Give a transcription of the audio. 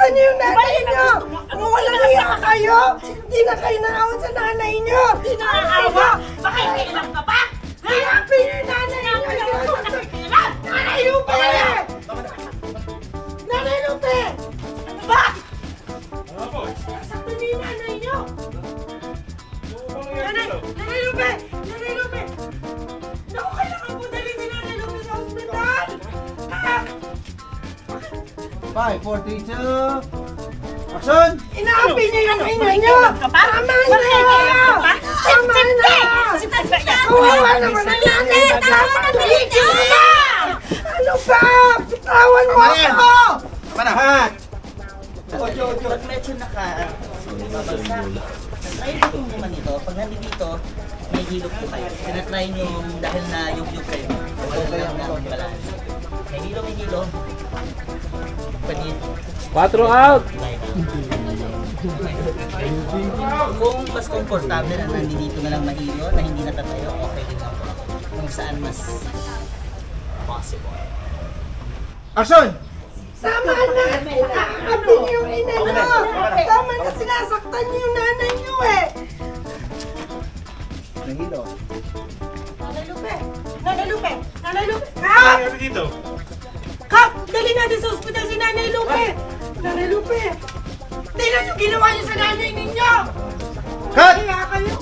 Sinasaktan niyo yung nanay niyo! Kung walang iya kayo, hindi na kayo naawa sa nanay niyo! Hindi na naawa! Baka ikialam ka pa? Hanapin niyo yung nanay niyo! Nanay Lupe! Nanay Lupe! Ano ba? Sinasaktan niyo yung nanay niyo! Nanay Lupe! Nanay Lupe! Naku, kailangan po dali si Nanay Lupe sa ospital! 5, 4, 3, 2, action! Inaapi niyo yung ina niyo! Tama na! Tama na! Kawawa naman ang nanay! Tama na! Ano ba? Bitawan mo ako! Panahat! Pag medyo babagsak, try nyo kung naman ito. Pag nandito, may hilok po kayo. Tinatry nyo dahil na yung kayo. Wala lang na balance. May hilo. Panit. 4 out! Kung mas komportable na nandito na lang mahilo, na hindi natatayo, okay din lang po. Kung saan mas possible. Action! Tama na! Inaapi niyo yung ina niyo! Tama na, sinasaktan niyo yung nanay niyo eh! Nahilo. Nanay Lupe! Nanay Lupe! Nanay Lupe! Kap! Kap! Dali natin sa ospital si Nanay Lupe! Nanay Lupe! Tingnan yung ginawa niyo sa nanay ninyo! Cut! Kaya kayo!